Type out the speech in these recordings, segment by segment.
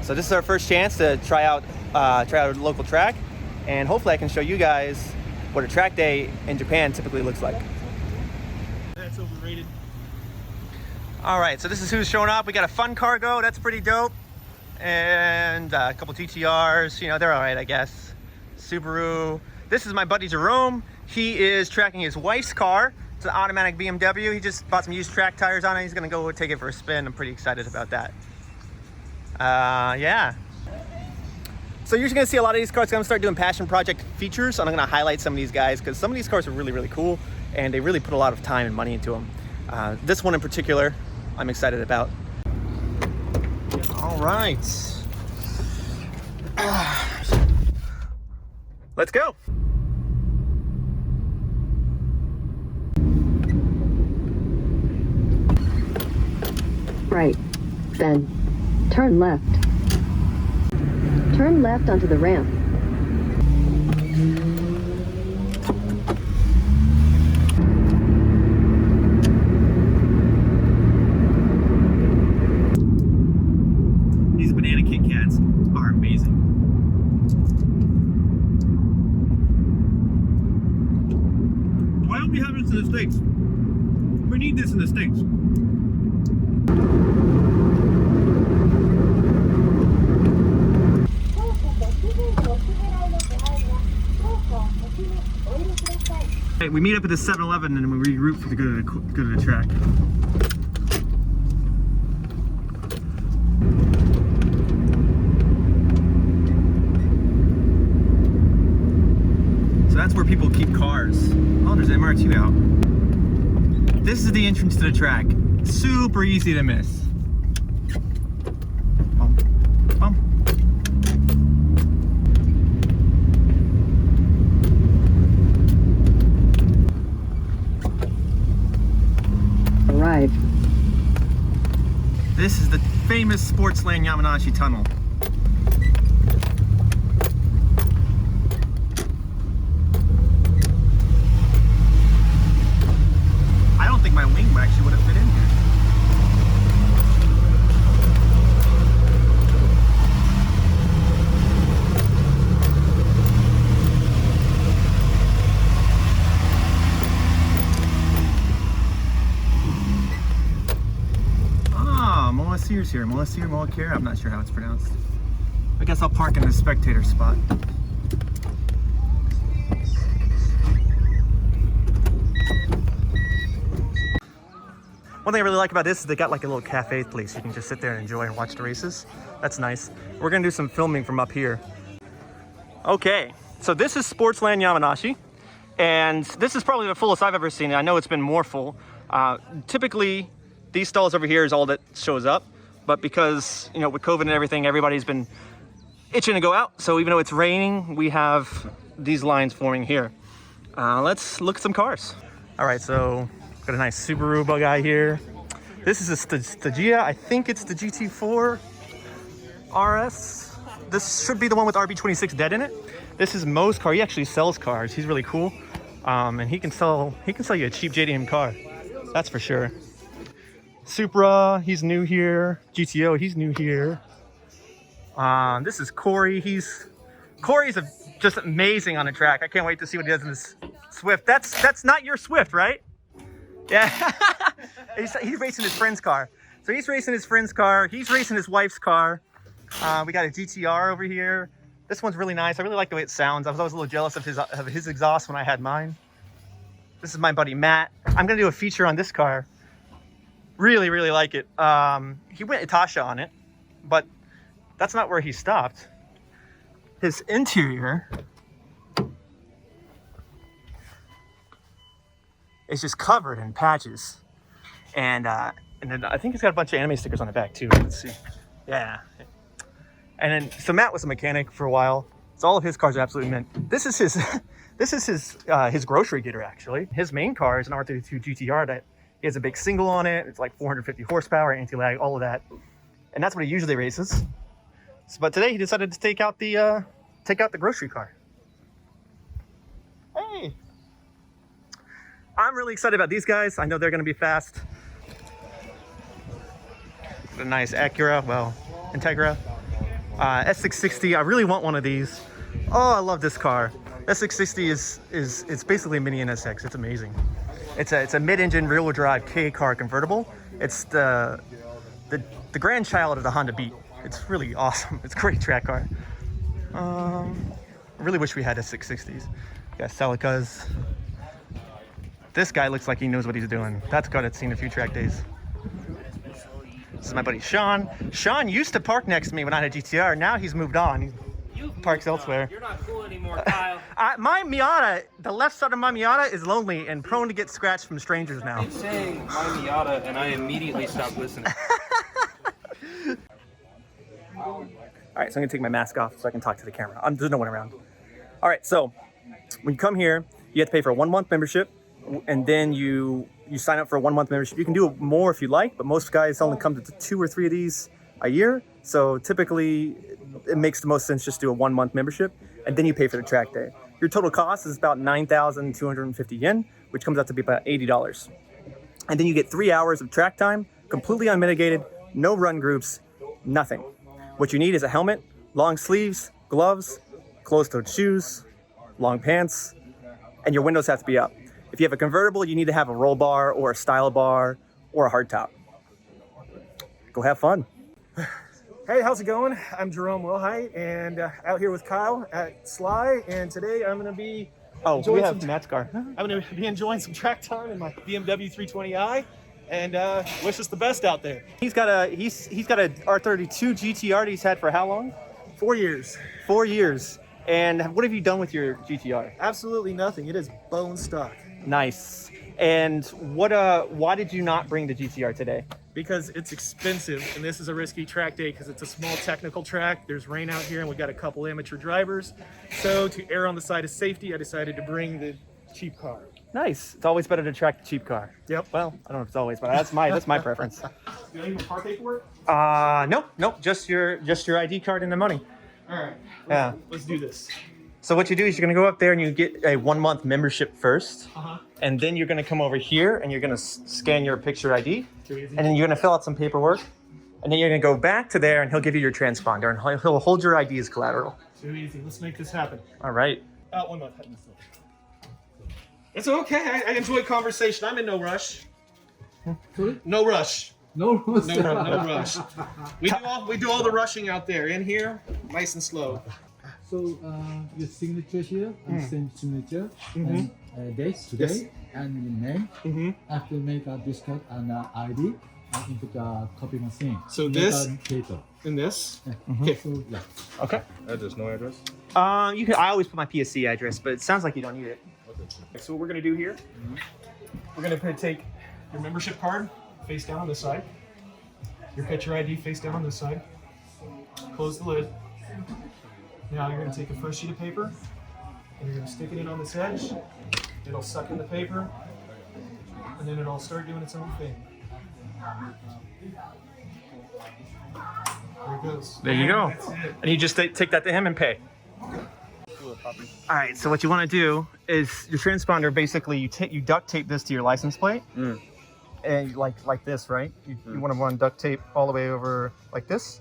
So this is our first chance to try out a local track, and hopefully I can show you guys what a track day in Japan typically looks like. That's overrated. All right, so this is who's showing up. We got a fun cargo, that's pretty dope, and a couple GTRs. You know, they're all right, I guess. Subaru. This is my buddy Jerome. He is tracking his wife's car. It's an automatic BMW. He just bought some used track tires on it. He's gonna go take it for a spin. I'm pretty excited about that. Yeah. So you're just gonna see a lot of these cars. I'm gonna start doing passion project features, and I'm gonna highlight some of these guys because some of these cars are really, really cool, and they really put a lot of time and money into them. This one in particular, I'm excited about. All right. Let's go. Right, then turn left. Turn left onto the ramp. These banana Kit Kats are amazing. Why don't we have this in the States? We need this in the States. Hey, we meet up at the 7-Eleven and we reroute for the good of the track. So that's where people keep cars. Oh, there's an MR2 out. This is the entrance to the track. Super easy to miss. Bump, bump. Arrived. This is the famous Sportsland Yamanashi tunnel. I don't think my wing actually would have fit in here. Molesier's here. Molesier, I'm not sure how it's pronounced. I guess I'll park in the spectator spot. One thing I really like about this is they got like a little cafe place. You can just sit there and enjoy and watch the races. That's nice. We're gonna do some filming from up here. Okay, so this is Sportsland Yamanashi, and this is probably the fullest I've ever seen. I know it's been more full. Typically, these stalls over here is all that shows up, but because, you know, with COVID and everything, everybody's been itching to go out. So even though it's raining, we have these lines forming here. Let's look at some cars. All right, so got a nice Subaru bug eye here. This is a Stagia. I think it's the GT4 RS. This should be the one with RB26 dead in it. This is Mo's car. He actually sells cars. He's really cool, and he can sell you a cheap JDM car. That's for sure. Supra, he's new here. GTO, he's new here. This is Corey. Corey's just amazing on the track. I can't wait to see what he does in this Swift. That's not your Swift, right? Yeah. he's racing his friend's car. So he's racing his friend's car. He's racing his wife's car. We got a GTR over here. This one's really nice. I really like the way it sounds. I was always a little jealous of his exhaust when I had mine. This is my buddy Matt. I'm gonna do a feature on this car. Really, really like it. He went Itasha on it, but that's not where he stopped. His interior is just covered in patches. And then I think he's got a bunch of anime stickers on the back too. Let's see. Yeah. And then, so Matt was a mechanic for a while. So all of his cars are absolutely mint. This is his grocery getter, actually. His main car is an R32 GTR that he has a big single on it. It's like 450 horsepower, anti-lag, all of that. And that's what he usually races. So, but today he decided to take out the grocery car. Hey, I'm really excited about these guys. I know they're going to be fast. A nice Acura, well, Integra. S660, I really want one of these. Oh, I love this car. S660 it's basically a mini NSX. It's amazing. It's a mid-engine rear-wheel drive K car convertible. It's the grandchild of the Honda Beat. It's really awesome. It's a great track car. I really wish we had S660s. Got Celicas. This guy looks like he knows what he's doing. That's a car that's seen a few track days. This is my buddy Sean. Sean used to park next to me when I had a GTR. Now he's moved on. He parks elsewhere. You're not cool anymore, Kyle. My Miata, the left side of my Miata is lonely and prone to get scratched from strangers now. Keep saying my Miata, and I immediately stopped listening. All right, so I'm gonna take my mask off so I can talk to the camera. There's no one around. All right, so when you come here, you have to pay for a 1-month membership, and then you sign up for a 1-month membership. You can do more if you like, but most guys only come to 2 or 3 of these a year. So typically, it makes the most sense just to do a 1-month membership, and then you pay for the track day. Your total cost is about 9,250 yen, which comes out to be about $80. And then you get 3 hours of track time, completely unmitigated, no run groups, nothing. What you need is a helmet, long sleeves, gloves, closed-toed shoes, long pants, and your windows have to be up. If you have a convertible, you need to have a roll bar or a style bar or a hardtop. Go have fun. Hey, how's it going? I'm Jerome Wilhite, and out here with Kyle at Sly, and today I'm going to be Matt's car. I'm going to be enjoying some track time in my BMW 320i, and wish us the best out there. He's got a R32 GTR that he's had for how long? 4 years. 4 years. And what have you done with your GTR? Absolutely nothing. It is bone stock. Nice. And why did you not bring the GTR today? Because it's expensive, and this is a risky track day because it's a small technical track. There's rain out here, and we got a couple amateur drivers. So to err on the side of safety, I decided to bring the cheap car. Nice. It's always better to track the cheap car. Yep. Well, I don't know if it's always, but that's my preference. Do I need car paperwork? Nope. Just your ID card and the money. All right. Yeah. Let's do this. So what you do is you're gonna go up there and you get a 1-month membership first, and then you're gonna come over here and you're gonna scan your picture ID, and then you're gonna fill out some paperwork, and then you're gonna go back to there and he'll give you your transponder and he'll hold your ID as collateral. Too easy. Let's make this happen. All right. 1 month. It's okay. I enjoy conversation. I'm in no rush. Sorry? No rush. No rush. No rush. We do all the rushing out there. In here, nice and slow. So your signature here and same signature and dates today and your name. After make a discount and ID and input a copy machine. So Make this a data. in this. Okay. So yeah. Okay. Address, no address? You can. I always put my PSC address, but it sounds like you don't need it. So what we're gonna do here, we're gonna take your membership card face down on this side, your picture ID face down on this side, close the lid. Now you're gonna take a fresh sheet of paper and you're gonna stick it in on this edge. It'll suck in the paper and then it'll start doing its own thing. There it goes. There you go. That's it. And you just take that to him and pay. All right, so what you want to do is your transponder, basically you duct tape this to your license plate, and like this, right? You want to run duct tape all the way over like this,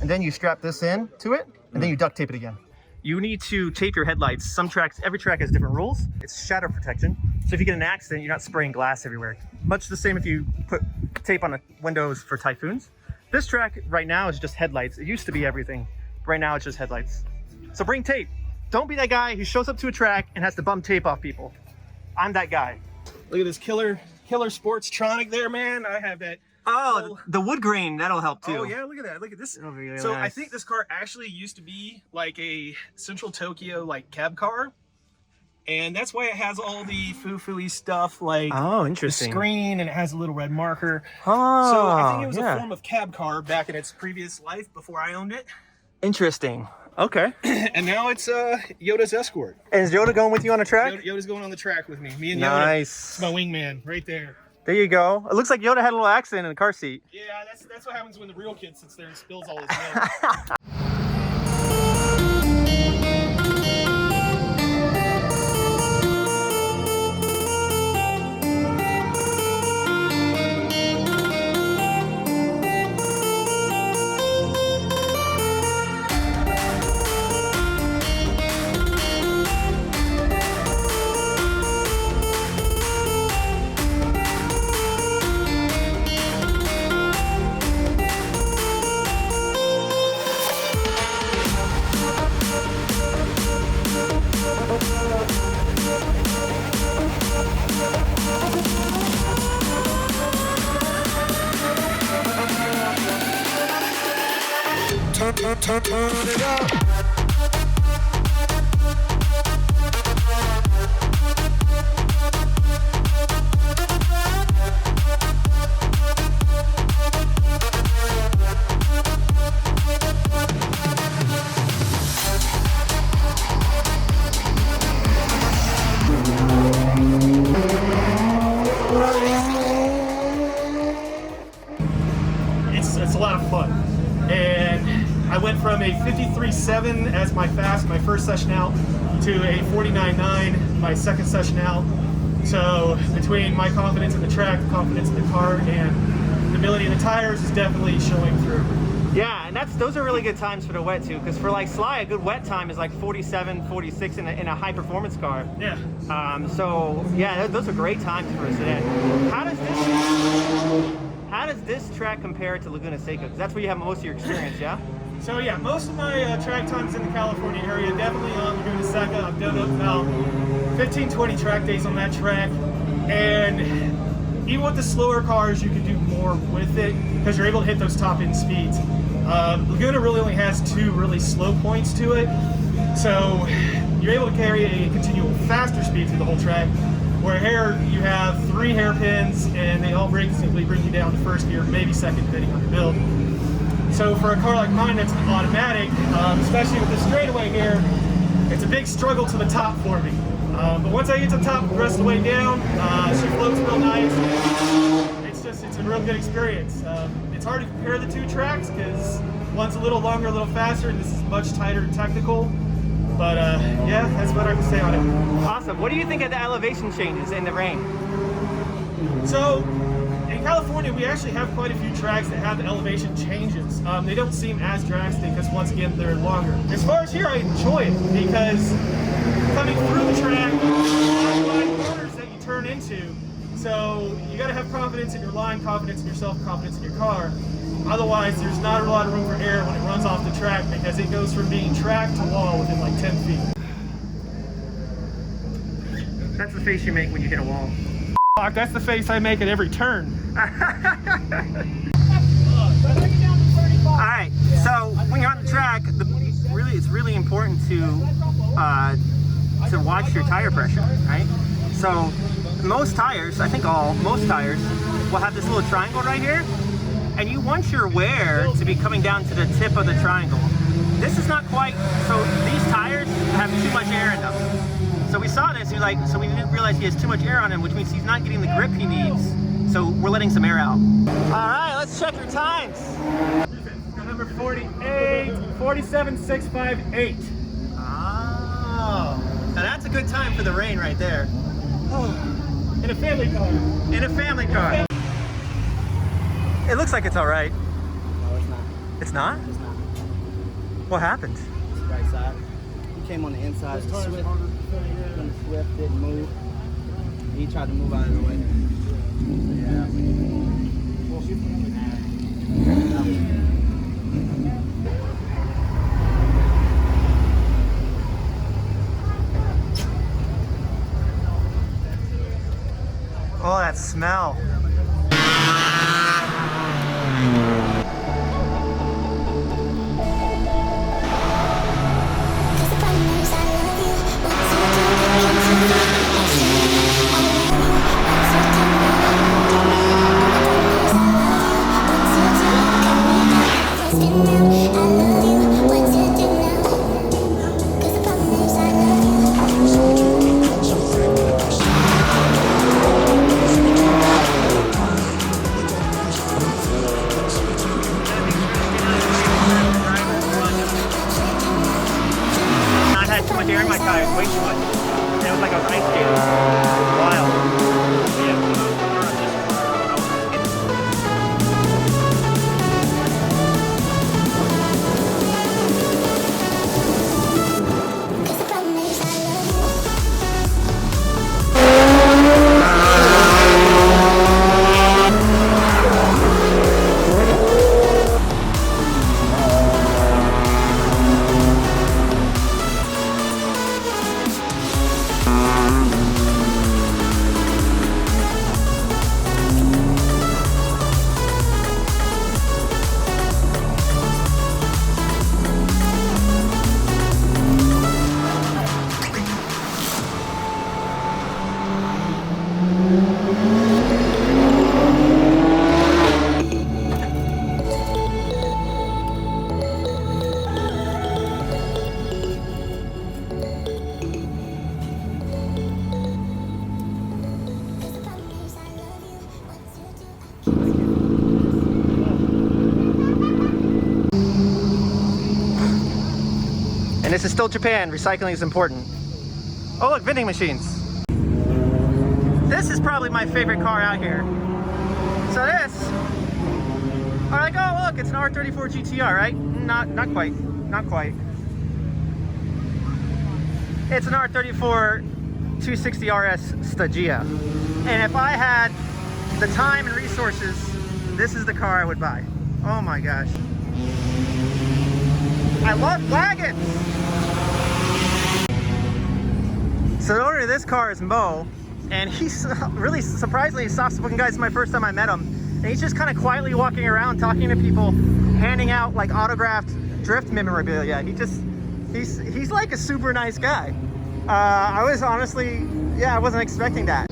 and then you strap this in to it, and then you duct tape it again. You need to tape your headlights. Every track has different rules. It's shadow protection, so if you get in an accident, you're not spraying glass everywhere. Much the same if you put tape on the windows for Typhoons. This track right now is just headlights. It used to be everything. Right now it's just headlights. So bring tape. Don't be that guy who shows up to a track and has to bum tape off people. I'm that guy. Look at this killer Sportstronic there, man. I have that. Oh, the wood grain, that'll help too. Oh yeah, look at that. Look at this. It'll be really So I nice. think this car actually used to be like a Central Tokyo like cab car. And that's why it has all the foo-foo-y stuff like Oh, the interesting. screen, and it has a little red marker. Oh, So I think it was yeah. a form of cab car back in its previous life before I owned it. Interesting. Okay. And now it's Yoda's Escort. And is Yoda going with you on a track? Yoda's going on the track with me. Me and Yoda. Nice. It's my wingman right there. There you go. It looks like Yoda had a little accident in the car seat. Yeah, that's what happens when the real kid sits there and spills all his milk. turn it up. It's a lot of fun. And I went from a 53.7 as my fast, my first session out, to a 49.9 my second session out. So between my confidence in the track, the confidence in the car, and the ability of the tires is definitely showing through. Yeah, and those are really good times for the wet too, because for like Sly, a good wet time is like 47, 46 in a high performance car. Yeah. So yeah, those are great times for us today. How does this track compare to Laguna Seca? Because that's where you have most of your experience, yeah? So yeah, most of my track times in the California area, definitely on Laguna Seca. I've done about 15, 20 track days on that track. And even with the slower cars, you can do more with it because you're able to hit those top end speeds. Laguna really only has 2 really slow points to it. So you're able to carry a continual faster speed through the whole track. Where here you have 3 hairpins and they all basically bring you down to first gear, maybe second, depending on the build. So for a car like mine that's an automatic, especially with the straightaway here, it's a big struggle to the top for me. But once I get to the top, the rest of the way down, she floats real nice. It's a real good experience. It's hard to compare the 2 tracks because one's a little longer, a little faster, and this is much tighter and technical. But yeah, that's what I can say on it. Awesome. What do you think of the elevation changes in the rain? So, in California, we actually have quite a few tracks that have the elevation changes. They don't seem as drastic because, once again, they're longer. As far as here, I enjoy it because coming through the track, there's a lot of corners that you turn into. So, you got to have confidence in your line, confidence in yourself, confidence in your car. Otherwise, there's not a lot of room for error when it runs off the track because it goes from being track to wall within like 10 feet. That's the face you make when you hit a wall. Fuck, that's the face I make at every turn. All right, so when you're on the track, it's really important to watch your tire pressure, right? So most tires, I think most tires will have this little triangle right here. And you want your wear to be coming down to the tip of the triangle. This is not quite, so these tires have too much air in them. So we saw this, so we didn't realize he has too much air on him, which means he's not getting the grip he needs. So we're letting some air out. All right, let's check your times. Number 48, 47.658. Oh, now that's a good time for the rain right there. In a family car. In a family car. It looks like it's all right. No, it's not. It's not? It's not. What happened? It's the right side. He came on the inside. The Swift didn't move. He tried to move out of the way. Yeah. Oh, that smell. this is still Japan. Recycling is important. Oh look, vending machines. This is probably my favorite car out here. So this, I'm like, oh look, it's an R34 GTR, right? Not quite, not quite. It's an R34 260 RS Stagia. And if I had the time and resources, this is the car I would buy. Oh my gosh. I love wagons. So the owner of this car is Mo, and he's really surprisingly soft-spoken guy. It's my first time I met him. And he's just kind of quietly walking around, talking to people, handing out like autographed drift memorabilia. He's like a super nice guy. I was honestly, yeah, I wasn't expecting that.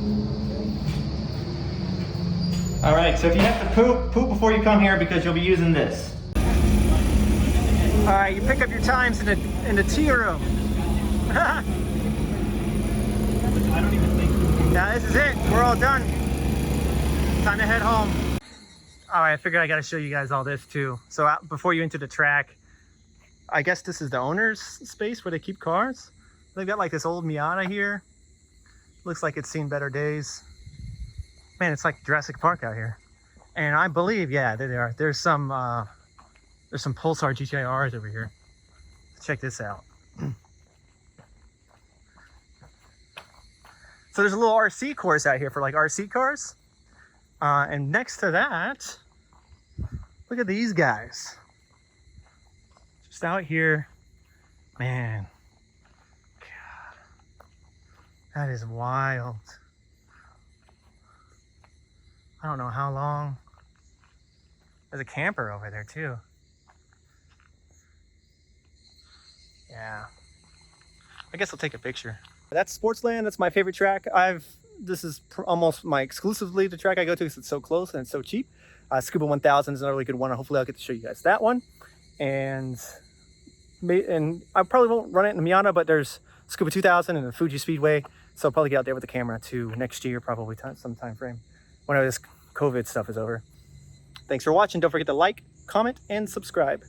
All right, so if you have to poop before you come here because you'll be using this. All right, you pick up your times in the tea room. I don't even think. Now this is it. We're all done. Time to head home. All right, I figured I got to show you guys all this too. So before you enter the track, I guess this is the owner's space where they keep cars. They've got like this old Miata here. Looks like it's seen better days. Man, it's like Jurassic Park out here. And I believe, yeah, there they are. There's some Pulsar GTIRs over here. Check this out. So there's a little RC course out here for like RC cars. And next to that, look at these guys. Just out here, man. God, that is wild. I don't know how long. There's a camper over there too. Yeah. I guess I'll take a picture. That's Sportsland. That's my favorite track. This is almost my exclusively the track I go to because it's so close and it's so cheap. Scuba 1000 is another really good one. Hopefully I'll get to show you guys that one. And I probably won't run it in the Miata, but there's Scuba 2000 and the Fuji Speedway. So I'll probably get out there with the camera too next year, probably some time frame, whenever this COVID stuff is over. Thanks for watching. Don't forget to like, comment, and subscribe.